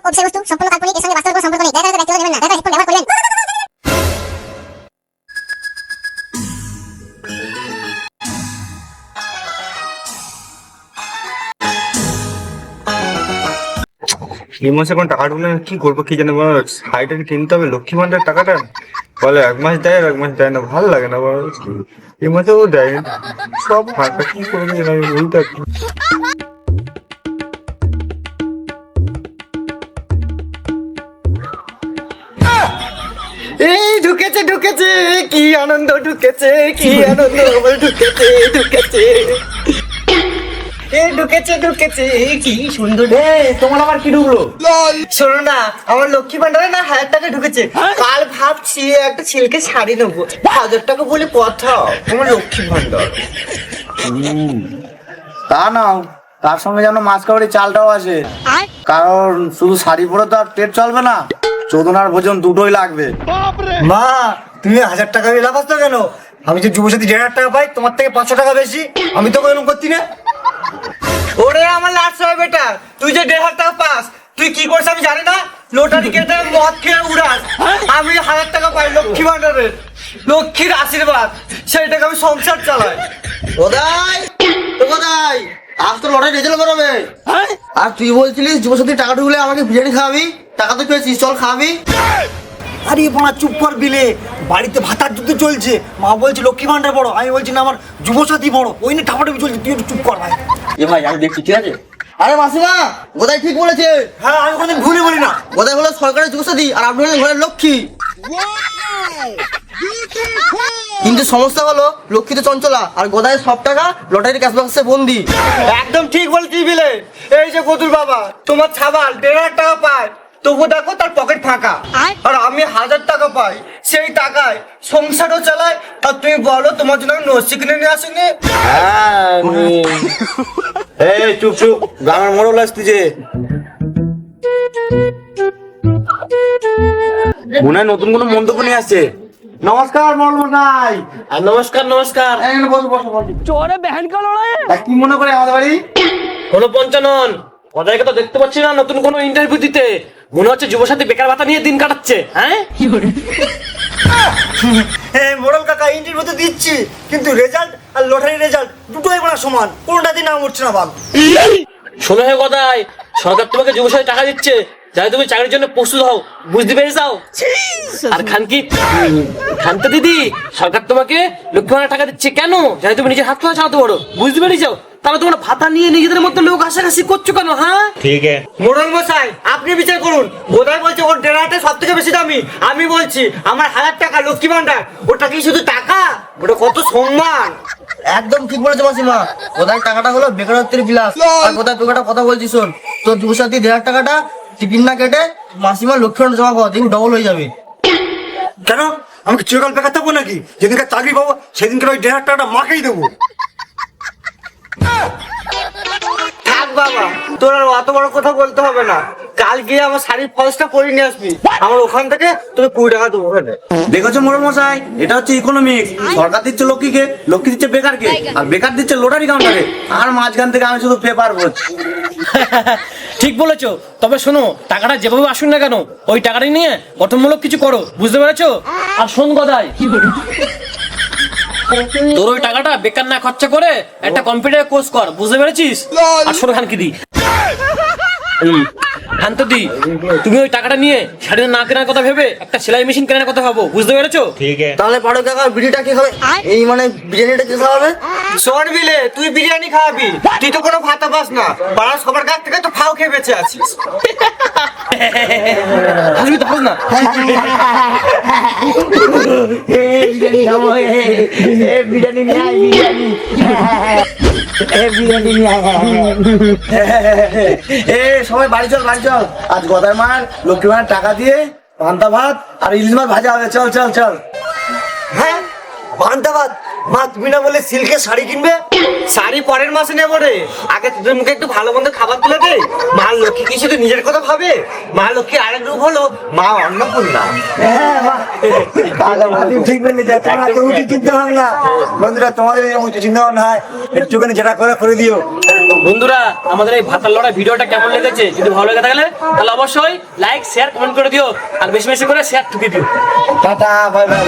ও বিষয়বস্তু সম্পূর্ণ কাল্পনিক, এর সঙ্গে বাস্তবের কোনো সম্পর্ক নেই। দয়া করে ব্যক্তিগত নেবেন না। দয়া করে হেডফোন ব্যবহার করবেন। এই মাসে এখন টাকা ঢুকলে কি করবো কি জানি, সাইডে কিনতে হবে লক্ষ্মী ভান্ডার টাকাটা। বলে এক মাস দেয় আর এক মাস দেয় না, ভালো লাগে না বল। এই মাসেও দেয় সব ফাঁকা, কি করবো জানি আমি বলতে পারছি না। এই ঢুকেছে ঢুকেছে, কি আনন্দ ঢুকেছে, কি আনন্দ আমার ঢুকেছে ঢুকেছে, এই ঢুকেছে ঢুকেছে, কি সুন্দর। তোমার আবার কি ঢুকলো? শোনো না, আমার লক্ষ্মী ভান্ডারে না 1000 টাকা ঢুকেছে। কাল ভাবছি একটা ছেলেকে শাড়ি নেবো, 1000 টাকা বলে কথা। তোমার লক্ষ্মী ভান্ডার তা নাও, তার সঙ্গে যেন মাছ কাবারি চালটাও আছে, কারণ শুধু শাড়ি পরে তো আর পেট চলবে না, চোদনার ভোজন দুটোই লাগবে। মা, তুমি 1000 টাকা লাভ আসতো কেন? আমি যে যুবসাথী 1500 টাকা পাই, তোমার থেকে 500 টাকা বেশি। আমি তো এরকম করছি না। ওরে আমার লাস্ট হয় বেটা, তুই যে 1500 টাকা পাস, তুই কি করছিস আমি জানি না। লোটারি কেটে মদ খেয়ে উড়াস। আমি 1000 টাকা পাই লক্ষ্মী ভান্ডারের, লক্ষ্মীর আশীর্বাদ, সেই টাকা আমি সংসার চালাই। কোথায় তো কোথায়, আজ তো লটারি রেজাল্ট বেরোবে। আর তুই বলছিলিস যুবসাথী টাকা ঢুকলে আমাকে বিরিয়ানি খাওয়াবি, টাকা তো পেয়েছিস, চল খাবি। আরে মা চুপ কর বিলে, বাড়িতে ভাতার যুদ্ধ চলছে। মা বলছে লক্ষ্মী ভান্ডার বড়, আমি বলছি না আমার যুবসাথী বড়। ওই নিয়ে ঠাপাটাপি চলছে, তুই একটু চুপ কর ভাই। এ ভাই আমি দেখছি, ঠিক আছে। আরে মাসিমা, গোদাই ঠিক বলেছে। হ্যাঁ, আমি কোনদিন ভুলে বলি না। গোদাই হলো সরকারের যুবসাথী আর আপনি হলেন ঘরের লক্ষ্মী। কিন্তু সমস্যা হলো লক্ষ্মী তো চঞ্চলা, আর গোদায় সব টাকা লটারি ক্যাশ বাক্সে বন্দি। একদম ঠিক বলছি বিলে। এই যে কতুল বাবা, তোমার ছাবাল 1500 টাকা পায়, তবু দেখো তার পকেট ফাঁকা। আর আমি 1000 টাকা পাই, সেই টাকায় সংসারও চালাই। আর তুমি বলো তোমার জন্য আমি নস্যি কিনে নিয়ে আসিনি? এই চুপ চুপ, গ্রামের মোড়ল আসতেছে। মনে হয় নতুন কোনো মন্তব্য নিয়ে আসছে। নমস্কার মোড়ল মশাই। নমস্কার নমস্কার। এখানে বসো বসো বসো। চোরে বেহেন কা লড়াই। তা কি মনে করে আমাদের বাড়ি? কোনো পঞ্চানন ওদেরকে তো দেখতে পাচ্ছি না নতুন কোনো ইন্টারভিউ দিতে। মনে হচ্ছে যুবসাথী বেকার ভাতা নিয়ে দিন কাটাচ্ছে। হ্যাঁ, হ্যাঁ মোড়ল কাকা, ইন্টারভিউ তো দিচ্ছি, কিন্তু রেজাল্ট আর লটারি রেজাল্ট দুটোই বড় সমান, কোনটাতে নাম উঠছে না বাল। শোনো হে কথায়, সরকার তোমাকে যুবসাথী টাকা দিচ্ছে যাতে তুমি চাকরির জন্য প্রস্তুত হও, বুঝতে পেরে যাও। আর খানতে দিদি, সরকার তোমাকে লক্ষ্মী ভান্ডার টাকা দিচ্ছে কেন? যাতে তুমি নিজের হাত খরচ চালাতে পারো, বুঝতে পেরে যাও। তাহলে তোমরা ভাতা নিয়ে নিজেদের মধ্যে লোক হাসাহাসি করছো কেন? হ্যাঁ ঠিক আছে, মোড়ল মশাই আপনি বিচার করুন। বোধাই বলছে ওর 1500 সব থেকে বেশি দামি, আমি বলছি আমার 1000 টাকা লক্ষ্মী ভান্ডার, ওটা কি শুধু টাকা? ওটা কত সম্মান। একদম ঠিক বলেছে মাসিমা, কোথায় টাকাটা হলো বেকারত্বের বিলাস। আর কোথায় তোকে একটা কথা বলছি শোন, তোর যুবসাথী 1500 টাকাটা টিকিট না কেটে মাসিমা লক্ষ্মী ভান্ডার জমা কর, দেখবি ডবল হয়ে যাবে। কেন, আমাকে চিরকাল বেকার থাকবো নাকি? যেদিনকে চাকরি পাবো সেদিনকে ওই 1500 টাকাটা মাকেই দেবো। থাক বাবা, তোর আর অত বড় কথা বলতে হবে না। কাল গিয়ে আমার শাড়ির ফলসটা পরে নিয়ে আসবি, আমার ওখান থেকে তোকে 20 টাকা দেবো। দেখেছো মোড়ল মশাই, এটা হচ্ছে ইকোনমিক্স। সরকার দিচ্ছে লক্ষ্মীকে, লক্ষ্মী দিচ্ছে বেকারকে, আর বেকার দিচ্ছে লটারি কাউন্টারে, আর মাঝখান থেকে আমি শুধু পেপার বলছি। ঠিক বলেছো। তবে শোনো, টাকাটা যেভাবে আসুন না কেন, ওই টাকাটা নিয়ে গঠনমূলক কিছু করো, বুঝতে পেরেছো? আর শোন গদাই, তোর ওই টাকাটা বেকার না খরচা করে একটা কম্পিউটার কোর্স কর, বুঝতে পেরেছিস? আর শোনো খানকি দি, শান্ত দি, তুমি ওই টাকাটা নিয়ে শাড়ি না কেনার কথা ভেবে একটা সেলাই মেশিন কেনার কথা ভাবো, বুঝতে পেরেছো? ঠিক আছে। তাহলে পারো কাকা, বিড়িটা কি হবে? এই মানে বিরিয়ানিটা কি খাওয়াবে? শোন বিলে, তুই বিরিয়ানি খাওয়াবি, তুই তো কোনো ভাতা পাস না, পাড়ার সবার কাছ থেকে তো ফাও খেয়ে বেঁচে আছিস। হাসবি তো হাস না। এ সবাই বাড়ি চল বাড়ি চল, আজ গদার মার লক্ষ্মী ভান্ডার টাকা দিয়ে পান্তা ভাত আর ইলিশ মাছ ভাজা হবে, চল চল চল। হ্যাঁ, পান্তা ভাত মা তুমি না বলে সিল্কের শাড়ি কিনবে? শাড়ি পরের মাসে নেবো রে, আগে তোদের মুখে একটু ভালো মন্দ খাবার তুলে দে। মা লক্ষ্মী কি শুধু নিজের কথা ভাবে? মা লক্ষ্মী আরেক রূপ হলো মা অন্নপূর্ণা। ঠিক বললি, চিন্তা ভাবনা বন্ধুরা, তোমাদের চিন্তা ভাবনা হয় একটুখানি যেটা করে দিও। বন্ধুরা, আমাদের এই ভাতার লড়াই ভিডিওটা কেমন লেগেছে? যদি ভালো লেগে থাকলে তাহলে অবশ্যই লাইক শেয়ার কমেন্ট করে দিও, আর বেশি বেশি করে শেয়ার ঠুকে দিও। Tata, bye bye.